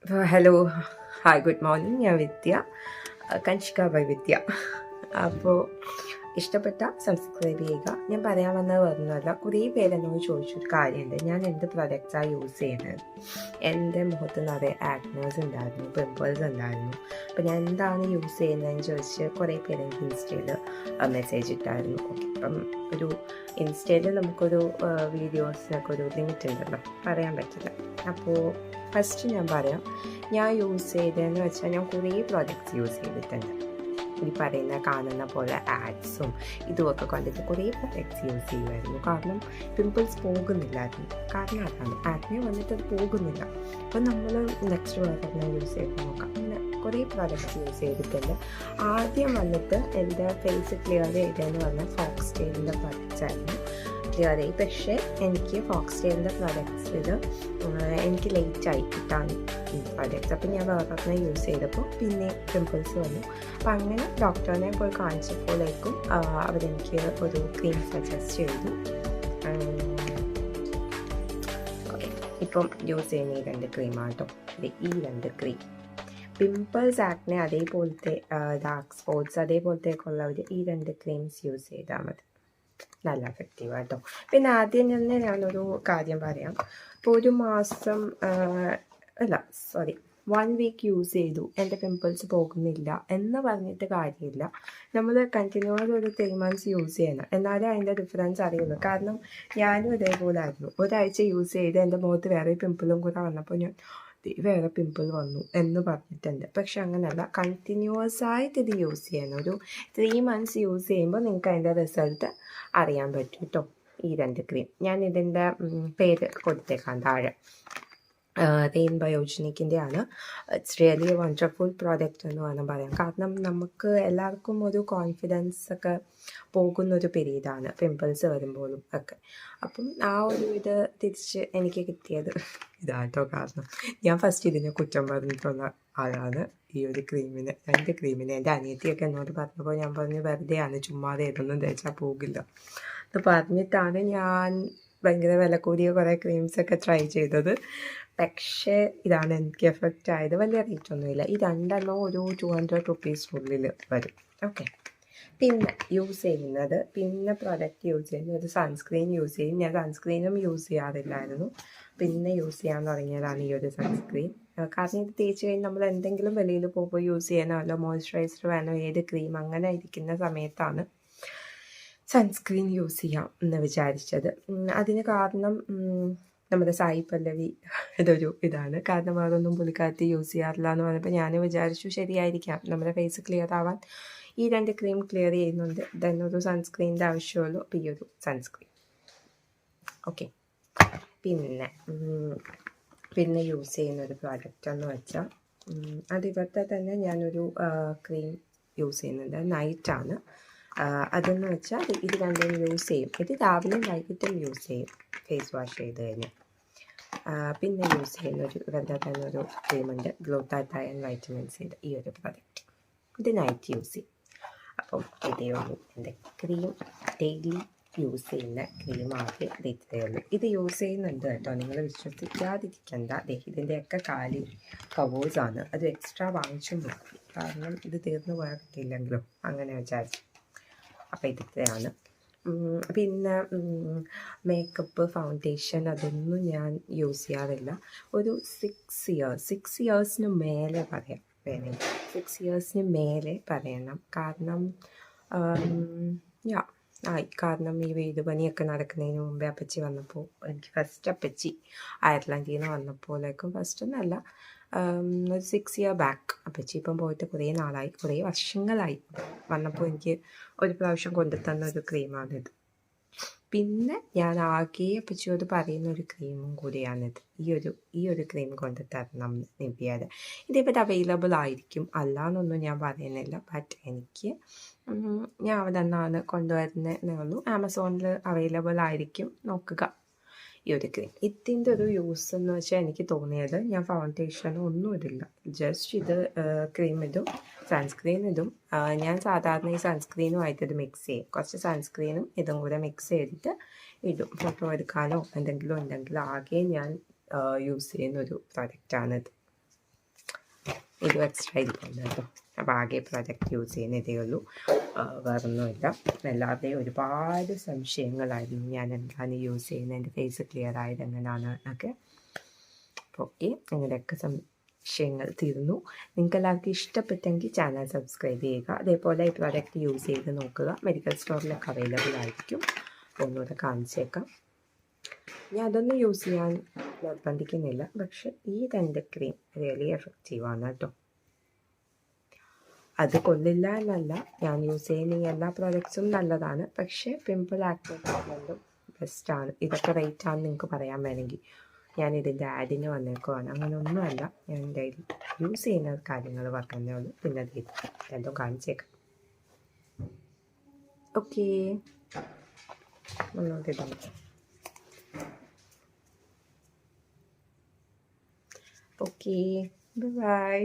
Hello, hi, good morning. ഞാൻ വിദ്യ, കൻഷിക by വിദ്യ. അപ്പോൾ ഇഷ്ടപ്പെട്ട സബ്സ്ക്രൈബ് ചെയ്യുക. ഞാൻ പറയാൻ വന്നത് പറഞ്ഞല്ല, കുറേ പേരെന്നോട് ചോദിച്ചൊരു കാര്യമുണ്ട്, ഞാൻ എന്ത് പ്രൊഡക്ട്സാണ് യൂസ് ചെയ്യുന്നത്. എൻ്റെ മുഖത്ത് നിറയെ ആക്നേഴ്സ് ഉണ്ടായിരുന്നു, പിമ്പിൾസ് ഉണ്ടായിരുന്നു. അപ്പോൾ ഞാൻ എന്താണ് യൂസ് ചെയ്യുന്നതെന്ന് ചോദിച്ച് കുറേ പേര് എനിക്ക് ഇൻസ്റ്റയിൽ മെസ്സേജ് ഇട്ടായിരുന്നു. ഓക്കെ, അപ്പം ഒരു ഇൻസ്റ്റയിൽ നമുക്കൊരു വീഡിയോസിനൊക്കെ ഒരു ലിമിറ്റ് ഉണ്ടല്ലോ, പറയാൻ പറ്റില്ല. അപ്പോൾ ഫസ്റ്റ് ഞാൻ പറയാം, ഞാൻ യൂസ് ചെയ്തതെന്ന് വെച്ചാൽ ഞാൻ കുറേ പ്രോഡക്റ്റ്സ് യൂസ് ചെയ്തിട്ടുണ്ട്. ഈ പറയുന്ന കാണുന്ന പോലെ ആഡ്സും ഇതുമൊക്കെ കണ്ടിട്ട് കുറേ പ്രൊഡക്ട്സ് യൂസ് ചെയ്യുമായിരുന്നു. കാരണം പിമ്പിൾസ് പോകുന്നില്ലായിരുന്നു. കാരണം അതാണ്, ആക്നെ വന്നിട്ട് അത് പോകുന്നില്ല. അപ്പോൾ നമ്മൾ നെക്സ്റ്റ് വേറെ യൂസ് ചെയ്ത് നോക്കാം. അങ്ങനെ കുറേ പ്രോഡക്റ്റ്സ് യൂസ് ചെയ്തിട്ടുണ്ട്. ആദ്യം വന്നിട്ട് എൻ്റെ ഫേസ് ക്ലിയർ ചെയ്തതെന്ന് പറഞ്ഞാൽ ഫോക്സ് ടെയിലിൻ്റെ പ്രൊഡക്റ്റ്സ് ആയിരുന്നു ക്ലിയർ ചെയ്യും. പക്ഷേ എനിക്ക് ഫോക്സ് ടെയിലിൻ്റെ പ്രൊഡക്ട്സിൽ എനിക്ക് ലേറ്റായി കിട്ടാൻ ഈ പ്രൊഡക്ട്സ്. അപ്പം ഞാൻ വേറെ യൂസ് ചെയ്തപ്പോൾ പിന്നെ പിമ്പിൾസ് വന്നു. അപ്പം അങ്ങനെ ഡോക്ടറിനെ പോയി കാണിച്ചപ്പോഴേക്കും അവരെനിക്ക് ഒരു ക്രീം സജസ്റ്റ് ചെയ്തു. ഓക്കെ, ഇപ്പം യൂസ് ചെയ്യുന്ന ഈ 2 ക്രീമാണ് കേട്ടോ. ഈ 2 ക്രീം പിമ്പിൾസ്, ആക്നെ, അതേപോലത്തെ ഡാർക്ക് സ്പോട്ട്സ് അതേപോലത്തേക്ക് ഉള്ളവർ ഈ 2 ക്രീംസ് യൂസ് ചെയ്താൽ മതി. നല്ല എഫക്റ്റീവ് കേട്ടോ. പിന്നെ ആദ്യം തന്നെ ഞാനൊരു കാര്യം പറയാം. ഇപ്പോൾ ഒരു മാസം 1 വീക്ക് യൂസ് ചെയ്തു, എൻ്റെ പിമ്പിൾസ് പോകുന്നില്ല എന്ന് പറഞ്ഞിട്ട് കാര്യമില്ല. നമ്മൾ കണ്ടിന്യൂസ് ഒരു 3 months യൂസ് ചെയ്യണം, എന്നാലേ അതിൻ്റെ ഡിഫറൻസ് അറിയുള്ളൂ. കാരണം ഞാനും ഇതേപോലെ ആയിരുന്നു. ഒരാഴ്ച യൂസ് ചെയ്ത് എൻ്റെ മുഖത്ത് വേറെ പിമ്പിളും കൂടെ വന്നപ്പോൾ ഞാൻ വേറെ പിമ്പിൾ വന്നു എന്ന് പറഞ്ഞിട്ടുണ്ട്. പക്ഷെ അങ്ങനെയല്ല, കണ്ടിന്യൂസ് ആയിട്ട് ഇത് യൂസ് ചെയ്യണം. ഒരു 3 months യൂസ് ചെയ്യുമ്പോൾ നിങ്ങൾക്ക് അതിൻ്റെ റിസൾട്ട് അറിയാൻ പറ്റും കേട്ടോ. ഈ 2 ക്രീം ഞാൻ ഇതിൻ്റെ പേര് കൊടുത്തേക്കാം താഴെ. റെയിൻ ബയോജനിക്കിൻ്റെ ആണ്. ഇറ്റ്സ് റിയലി വണ്ടർഫുൾ പ്രോഡക്റ്റ് എന്ന് വേണം പറയാം. കാരണം നമുക്ക് എല്ലാവർക്കും ഒരു കോൺഫിഡൻസ് ഒക്കെ പോകുന്നൊരു പീരീഡാണ് പിമ്പിൾസ് വരുമ്പോഴും ഒക്കെ. അപ്പം ആ ഒരു ഇത് തിരിച്ച് എനിക്ക് കിട്ടിയത് ഇതാട്ടോ. കാരണം ഞാൻ ഫസ്റ്റ് ഇതിനെ കുറ്റം പറഞ്ഞിട്ടുള്ള ആളാണ്. ഈ ഒരു ക്രീമിനെ, 2 ക്രീമിനെ എൻ്റെ അനിയത്തിയൊക്കെ എന്നോട് പറഞ്ഞപ്പോൾ ഞാൻ പറഞ്ഞു വെറുതെയാണ്, ചുമ്മാതെ ഇതൊന്നും തേച്ചാൽ പോകില്ല എന്ന് പറഞ്ഞിട്ടാണ് ഞാൻ ഭയങ്കര വില കൂടിയ കുറേ ക്രീംസൊക്കെ ട്രൈ ചെയ്തത്. പക്ഷേ ഇതാണ് എനിക്ക് എഫക്റ്റ് ആയത്. വലിയ റേറ്റ് ഒന്നുമില്ല. ഈ 2 ഒരു 200 rupees വരും. ഓക്കെ, പിന്നെ യൂസ് ചെയ്യുന്നത്, പിന്നെ പ്രൊഡക്റ്റ് യൂസ് ചെയ്യുന്നത് ഒരു സൺസ്ക്രീൻ യൂസ് ചെയ്യും. ഞാൻ സൺസ്ക്രീനും യൂസ് ചെയ്യാറില്ലായിരുന്നു, പിന്നെ യൂസ് ചെയ്യാൻ തുടങ്ങിയതാണ് ഈ ഒരു സൺസ്ക്രീൻ. കാരണം ഇത് തേച്ച് കഴിഞ്ഞ് നമ്മൾ എന്തെങ്കിലും വെളിയിൽ പോകുമ്പോൾ യൂസ് ചെയ്യാനോ അല്ല മോയ്സ്ചറൈസർ വേണോ ഏത് ക്രീം അങ്ങനെ ഇരിക്കുന്ന സമയത്താണ് സൺസ്ക്രീൻ യൂസ് ചെയ്യാം എന്ന് വിചാരിച്ചത്. അതിന് കാരണം നമ്മുടെ സായി പല്ലവി ഇതാണ്. കാരണം വേറൊന്നും പുള്ളിക്കാരത്തി യൂസ് ചെയ്യാറില്ല എന്ന് പറഞ്ഞപ്പോൾ ഞാൻ വിചാരിച്ചു ശരിയായിരിക്കാം, നമ്മുടെ ഫേസ് ക്ലിയർ ആവാൻ ഈ 2 ക്രീം ക്ലിയർ ചെയ്യുന്നുണ്ട്, ദെൻ ഒരു സൺസ്ക്രീനിൻ്റെ ആവശ്യമുള്ളൂ. അപ്പോൾ ഈ ഒരു സൺസ്ക്രീൻ. ഓക്കെ, പിന്നെ യൂസ് ചെയ്യുന്ന ഒരു പ്രോഡക്റ്റ് എന്ന് വെച്ചാൽ അതിവത്തെ തന്നെ ഞാനൊരു ക്രീം യൂസ് ചെയ്യുന്നുണ്ട്. നൈറ്റാണ്. അതെന്ന് വെച്ചാൽ ഇത് 2 യൂസ് ചെയ്യും. ഇത് രാവിലെയും വൈകിട്ടും യൂസ് ചെയ്യും ഫേസ് വാഷ് ചെയ്ത് കഴിഞ്ഞ്. പിന്നെ യൂസ് ചെയ്യുന്ന ഇവരുടെ തന്നെ ഒരു ക്രീമുണ്ട്, ഗ്ലൂട്ടാത്തയൺ വൈറ്റമിൻ സി, ഈ ഒരു പ്രോഡക്റ്റ്. ഇത് നൈറ്റ് യൂസ് ചെയ്യും. അപ്പം ഇതേ ഉള്ളൂ എൻ്റെ ക്രീം. ഡെയിലി യൂസ് ചെയ്യുന്ന ക്രീം ആകെ ഇതേ ഉള്ളൂ. ഇത് യൂസ് ചെയ്യുന്നുണ്ട് കേട്ടോ, നിങ്ങൾ വിശ്വസിക്കാതിരിക്കണ്ട. ഇതിൻ്റെയൊക്കെ കാലി കവേഴ്സാണ്. അത് എക്സ്ട്രാ വാങ്ങിച്ചും കൊടുക്കും, കാരണം ഇത് തീർന്നു പോയാൽ കിട്ടിയില്ലെങ്കിലും അങ്ങനെ വിചാരിച്ചു. അപ്പോൾ ഇത്രയാണ്. പിന്നെ മേക്കപ്പ്, ഫൗണ്ടേഷൻ അതൊന്നും ഞാൻ യൂസ് ചെയ്യാറില്ല. ഒരു 6 ഇയേഴ്സിന് മേലെ പറയാം വേണമെങ്കിൽ. 6 ഇയേഴ്സിന് മേലെ പറയണം. കാരണം കാരണം ഈ വീട് പണിയൊക്കെ നടക്കുന്നതിന് മുമ്പേ അപ്പച്ചി വന്നപ്പോൾ, എനിക്ക് ഫസ്റ്റ് അപ്പച്ചി അയർലൻഡിൽ നിന്ന് വന്നപ്പോഴേക്കും, ഫസ്റ്റ് ഒന്നല്ല, ഒരു 6 year ബാക്ക്. അപ്പച്ചി ഇപ്പം പോയിട്ട് കുറേ നാളായി, കുറേ വർഷങ്ങളായി. വന്നപ്പോൾ എനിക്ക് ഒരു പ്രാവശ്യം കൊണ്ടുതന്ന ഒരു ക്രീമാണിത്. പിന്നെ ഞാൻ ആകെ അപ്പച്ചിയോട് പറയുന്ന ഒരു ക്രീമും കൂടിയാണിത്. ഈ ഒരു ക്രീം കൊണ്ട് തരണം നിവ്യയുടെ. ഇതിപ്പോൾ അവൈലബിൾ ആയിരിക്കും, അല്ലാന്നൊന്നും ഞാൻ പറയുന്നില്ല. ബട്ട് എനിക്ക് ഞാൻ അവിടെ നിന്നാണ് കൊണ്ടുവരുന്നതേ ഉള്ളൂ. ആമസോണിൽ അവൈലബിൾ ആയിരിക്കും, നോക്കുക ഈ ഒരു ക്രീം. ഇതിൻ്റെ ഒരു യൂസ് എന്ന് വെച്ചാൽ എനിക്ക് തോന്നിയത്, ഞാൻ ഫൗണ്ടേഷനും ഒന്നും ഇടില്ല, ജസ്റ്റ് ഇത് ക്രീം ഇതും സൺസ്ക്രീൻ ഇതും. ഞാൻ സാധാരണ ഈ സൺസ്ക്രീനുമായിട്ട് ഇത് മിക്സ് ചെയ്യും. കുറച്ച് സൺസ്ക്രീനും ഇതും കൂടെ മിക്സ് ചെയ്തിട്ട് ഇടും. ഫോട്ടോ എടുക്കാനോ എന്തെങ്കിലും ഉണ്ടെങ്കിൽ ആകെ ഞാൻ യൂസ് ചെയ്യുന്നൊരു പ്രൊഡക്റ്റാണിത്. ഇത് എക്സ്ട്രാ ഇരിക്കുന്നുണ്ട് കേട്ടോ. അപ്പോൾ ആകെ പ്രൊഡക്റ്റ് യൂസ് ചെയ്യുന്നതേ ഉള്ളൂ, വേറൊന്നുമില്ല. എല്ലാവരുടെയും ഒരുപാട് സംശയങ്ങളായിരുന്നു ഞാൻ എന്താണ് യൂസ് ചെയ്യുന്നത്, എൻ്റെ ഫേസ് ക്ലിയർ ആയത് എങ്ങനെയാണ് എന്നൊക്കെ. അപ്പോൾ ഓക്കെ, നിങ്ങളുടെയൊക്കെ സംശയങ്ങൾ തീർന്നു. നിങ്ങൾക്ക് എല്ലാവർക്കും ഇഷ്ടപ്പെട്ടെങ്കിൽ ചാനൽ സബ്സ്ക്രൈബ് ചെയ്യുക. അതേപോലെ ഈ പ്രോഡക്റ്റ് യൂസ് ചെയ്ത് നോക്കുക. മെഡിക്കൽ സ്റ്റോറിലൊക്കെ അവൈലബിൾ ആയിരിക്കും. ഒന്നുകൂടെ കാണിച്ചേക്കാം. ഞാൻ അതൊന്നും യൂസ് ചെയ്യാൻ നിർബന്ധിക്കുന്നില്ല, പക്ഷെ ഈ രണ്ട് ക്രീം റിയലി എഫക്റ്റീവാണ് കേട്ടോ. അത് കൊള്ളില്ല എന്നല്ല, ഞാൻ യൂസ് ചെയ്യുന്ന ഈ എല്ലാ പ്രോഡക്റ്റ്സും നല്ലതാണ്, പക്ഷേ പിമ്പിൾ ആക്നെക്കാളും ബെസ്റ്റാണ്. ഇതൊക്കെ റേറ്റ് ആണെന്ന് നിങ്ങൾക്ക് പറയാൻ വേണമെങ്കിൽ ഞാൻ ഇതിൻ്റെ ആഡിന് വന്നേക്കുവാണ്. അങ്ങനെ ഒന്നുമല്ല, ഞാൻ ഡെയിലി യൂസ് ചെയ്യുന്ന കാര്യങ്ങൾ പറഞ്ഞതേ ഉള്ളൂ. പിന്നെ അത് രണ്ടും കാണിച്ചേക്കാം. ഓക്കേ, ഒന്നുകൂടി ഓക്കേ, ബൈ.